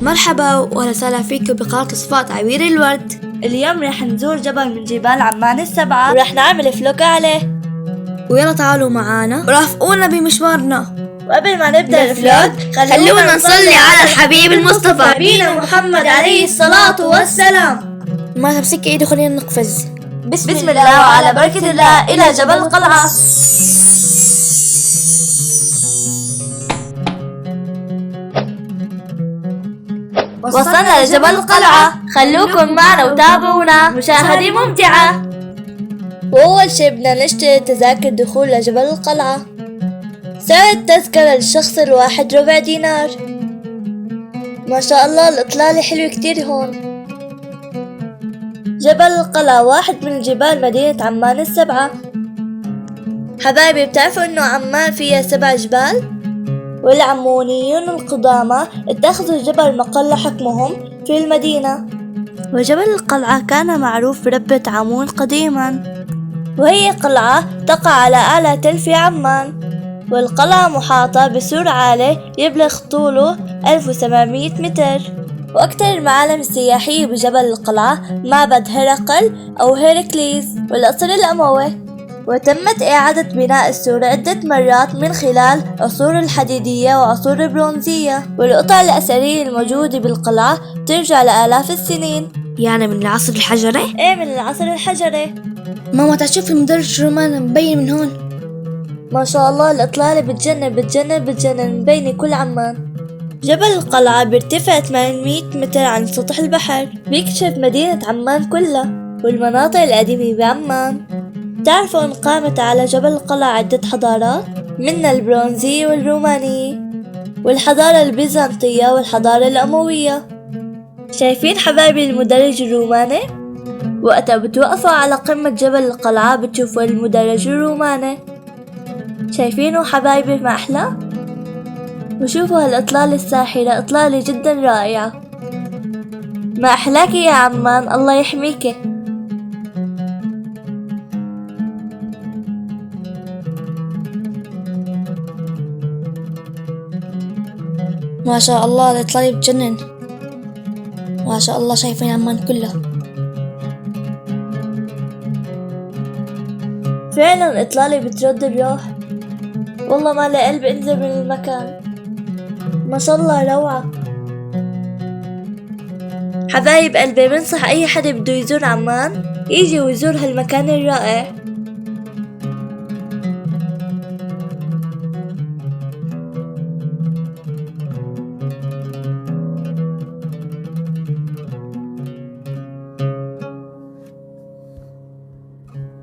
مرحبا وأهلا وسهلا فيكم بقناة صفات عبير الورد. اليوم رح نزور جبل من جبال عمان السبعة ورح نعمل فلوق عليه. ويلا تعالوا معانا ورافقونا بمشوارنا. وقبل ما نبدأ الفلوق خلونا نصلي على الحبيب المصطفى نبينا محمد عليه الصلاة والسلام. ما تمسك ايدي خلينا نقفز. بسم الله وعلى بركة الله إلى جبل القلعة. وصلنا لجبل القلعة، خلوكم معنا وتابعونا مشاهدة ممتعة. وأول شي بدنا نشتري تذاكر دخول لجبل القلعة. سعر التذكرة للشخص الواحد 4 دينار. ما شاء الله الإطلالة حلوة كتير هون. جبل القلعة واحد من جبال مدينة عمان السبعة. حبايبي بتعرفوا إنه عمان فيها 7 جبال؟ والعمونيون القدامى اتخذوا الجبل مقر حكمهم في المدينة. وجبل القلعة كان معروف بربة عمون قديما، وهي قلعة تقع على أعلى تل في عمان. والقلعة محاطة بسور عالي يبلغ طوله 1700 متر. وأكثر المعالم السياحية بجبل القلعة معبد هرقل أو هيركليز والقصر الأموي. وتمت إعادة بناء السور عدة مرات من خلال عصور الحديدية وعصور البرونزية. والقطع الأثرية الموجودة بالقلعة ترجع لآلاف السنين. يعني من العصر الحجري؟ إيه، من العصر الحجري. ماما تشوف المدرج الرومان مبين من هون. ما شاء الله الإطلالة بتجنن مبينة كل عمان. جبل القلعة بارتفاع 800 متر عن سطح البحر، بيكشف مدينة عمان كلها والمناطق القديمة بعمان. تعرفوا أن قامت على جبل القلعة عدة حضارات، منها البرونزية والرومانية والحضارة البيزنطية والحضارة الأموية. شايفين حبايبي المدرج الروماني؟ وقتها بتوقفوا على قمة جبل القلعة بتشوفوا المدرج الروماني. شايفينه حبايبي ما أحلى؟ وشوفوا هالإطلالة الساحرة، إطلالة جدا رائعة. ما أحلاكي يا عمان، الله يحميكي. ما شاء الله الإطلالة بتجنن. ما شاء الله شايفين عمان كلها. فعلا الإطلالة بترد الروح. والله ما لي قلب انزل من المكان. ما شاء الله روعة. حبايب قلبي بنصح اي حدا بده يزور عمان يجي ويزور هالمكان الرائع.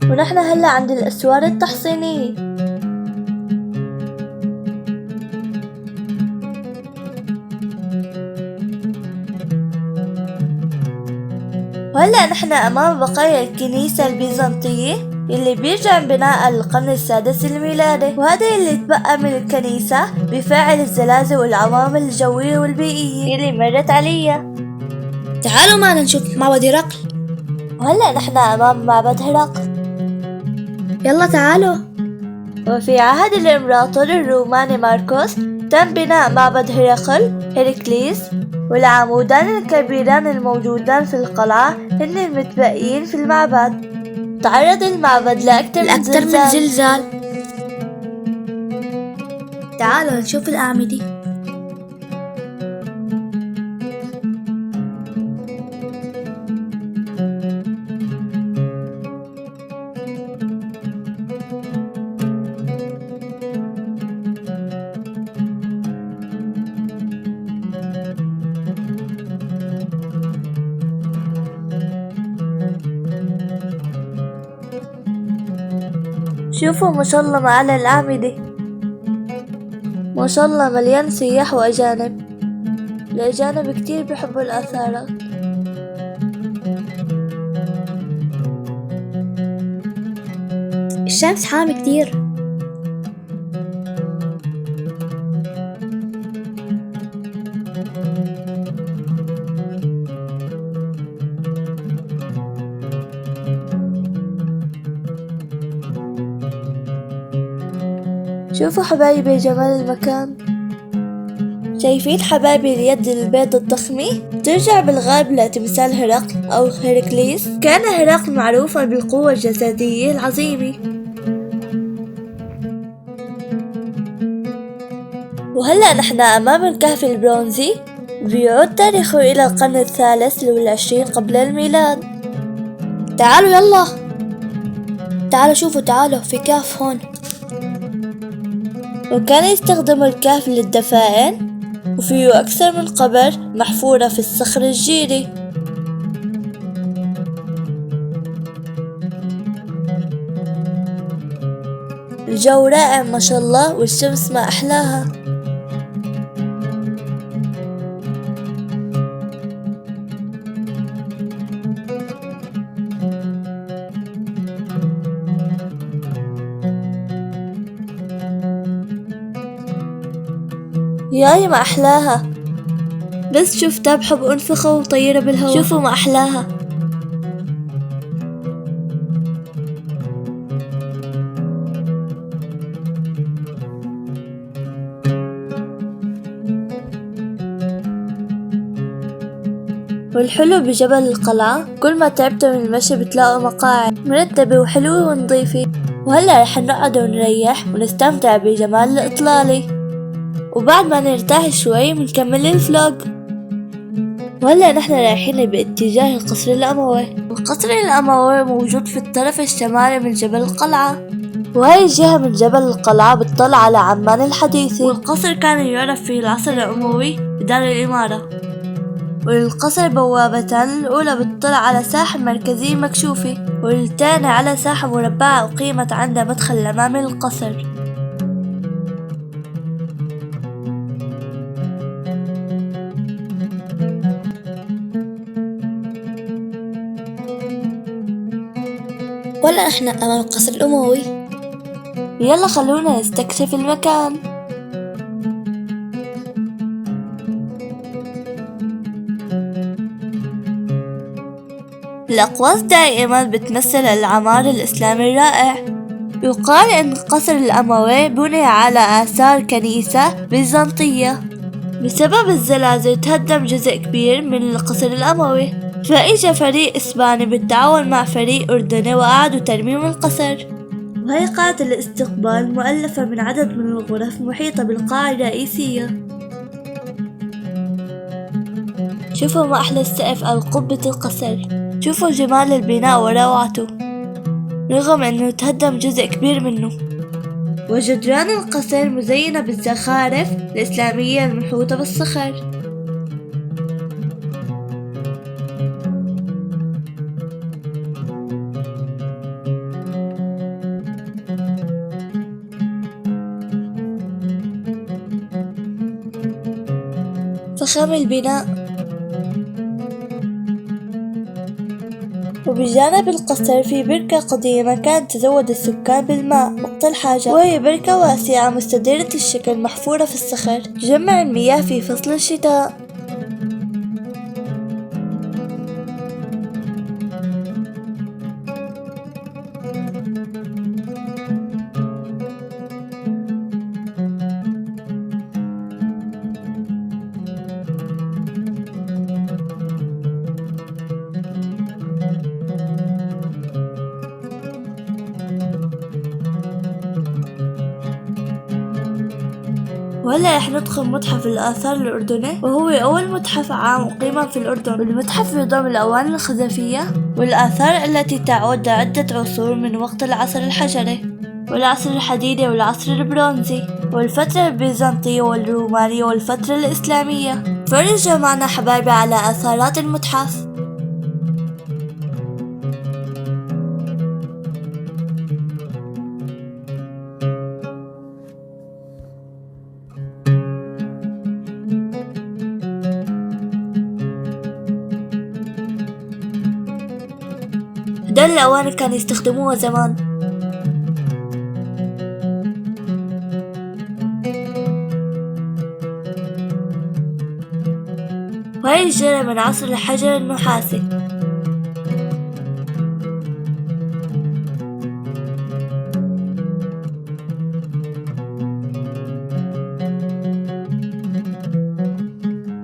ونحن هلا عند الأسوار التحصينية. وهلا نحن أمام بقايا الكنيسة البيزنطية اللي بيرجع بناء للقرن السادس الميلادي. وهذا اللي تبقى من الكنيسة بفاعل الزلازل والعوامل الجوية والبيئية اللي مرت عليها. تعالوا معنا نشوف معبد هرقل. وهلا نحن أمام معبد هرقل. يلا تعالوا. وفي عهد الإمبراطور الروماني ماركوس تم بناء معبد هرقل هيركليس. والعمودان الكبيران الموجودان في القلعة هن المتبقيين في المعبد. تعرض المعبد لأكثر من زلزال. تعالوا نشوف الأعمدة. شوفوا ما شاء الله معنا الأعمدة، ما شاء الله مليان سياح وأجانب. الأجانب كتير بيحبوا الآثارات. الشمس حامي كتير. شوفوا حبايبي جمال المكان. شايفين حبايبي اليد البيض الضخمة؟ ترجع بالغالب لتمثال هرقل أو هيركليس. كان هرقل معروفا بالقوة الجسدية العظيمة. وهلأ نحن أمام الكهف البرونزي، بيعود تاريخه إلى القرن الثالث والعشرين قبل الميلاد. تعالوا يلا، تعالوا شوفوا، تعالوا في كهف هون. وكان يستخدم الكهف للدفائن، وفيه أكثر من قبر محفورة في الصخر الجيري. الجو رائع ما شاء الله، والشمس ما أحلاها. ياي ما أحلاها، بس شفتها بحب أنفخها وطيرها بالهواء. شوفوا ما أحلاها. والحلو بجبل القلعة، كل ما تعبتوا من المشي بتلاقوا مقاعد مرتبة وحلوة ونظيفة. وهلأ رح نقعد ونريح ونستمتع بجمال الإطلالة، وبعد ما نرتاح شوي بنكمل الفلوج. وهلأ نحن رايحين باتجاه القصر الأموي. القصر الأموي موجود في الطرف الشمالي من جبل القلعة، وهي الجهة من جبل القلعة بتطل على عمان الحديثة. والقصر كان يعرف في العصر الأموي بدار الإمارة. وللقصر بوابتان، الأولى بتطل على ساحة مركزية مكشوفة، والثانية على ساحة مربعة أقيمت عند مدخل الأمامي للقصر. ولا احنا امام القصر الاموي. يلا خلونا نستكشف المكان. الأقواس دائما بتمثل العمار الإسلامي الرائع. يقال أن القصر الأموي بني على آثار كنيسة بيزنطية. بسبب الزلازل تهدم جزء كبير من القصر الأموي، فإجا فريق إسباني بالتعاون مع فريق أردني وأعادوا ترميم القصر. وهي قاعة الاستقبال مؤلفة من عدد من الغرف محيطة بالقاعة الرئيسية. شوفوا ما أحلى السقف أو قبة القصر، شوفوا جمال البناء وروعته رغم أنه تهدم جزء كبير منه. وجدران القصر مزينة بالزخارف الإسلامية المنحوتة بالصخر. فخام البناء. وبجانب القصر في بركة قديمة كانت تزود السكان بالماء وقت الحاجة، وهي بركة واسعة مستديرة الشكل محفورة في الصخر تجمع المياه في فصل الشتاء. وهلا رح ندخل متحف الآثار الأردني، وهو أول متحف عام أقيم في الأردن. والمتحف يضم الأواني الخزفية والآثار التي تعود لعدة عصور من وقت العصر الحجري والعصر الحديدي والعصر البرونزي والفترة البيزنطية والرومانية والفترة الإسلامية. فرجوا معنا حبايبي على آثارات المتحف. هدول الأواني كانوا يستخدموها زمان. وهي الجرة من عصر الحجر النحاسي.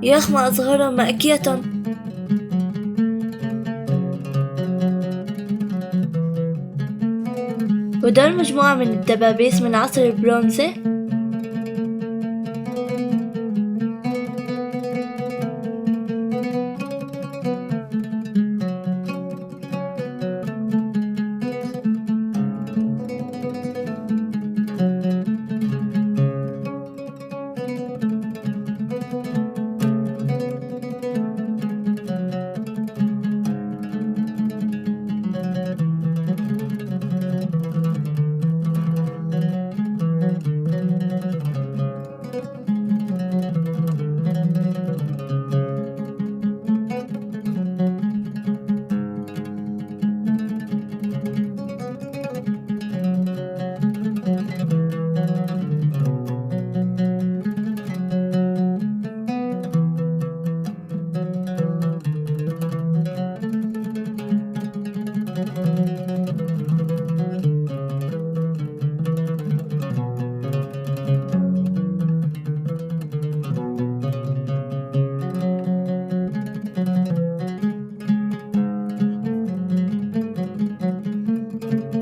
ياخ ما أصغرهم مأكية. ودول مجموعة من الدبابيس من عصر البرونزي.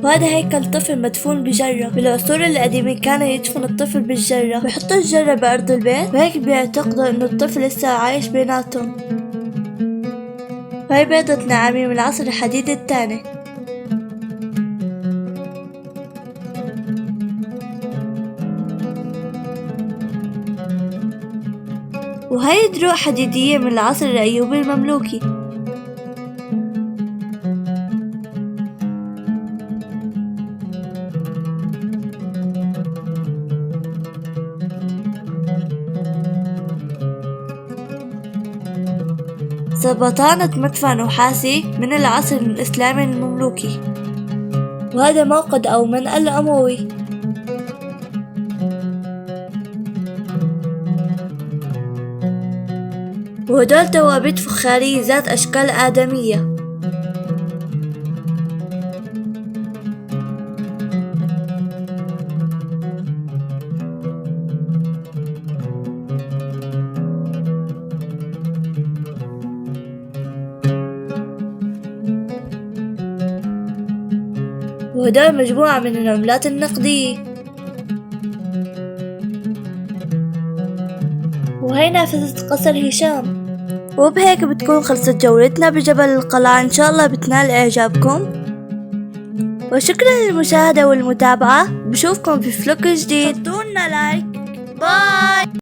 وهذا هيكل طفل مدفون بجرة. بالعصور القديمة كانوا يدفن الطفل بالجرة ويحطوا الجرة بأرض البيت، وهيك بيعتقدوا إنه الطفل لسه عايش بيناتهم. وهي بيضة نعامي من العصر الحديدي الثاني. وهي دروع حديدية من العصر الأيوبي المملوكي. سبطانة مدفع نحاسي من العصر الإسلامي المملوكي. وهذا موقد أو منقل أموي. وهدول توابيت فخارية ذات أشكال آدمية. وهدول مجموعة من العملات النقدية. وهي نافذة قصر هشام. وبهيك بتكون خلصت جولتنا بجبل القلعة. إن شاء الله بتنال إعجابكم، وشكرا للمشاهدة والمتابعة. بشوفكم في فلوق جديد. حطولنا لايك. باي.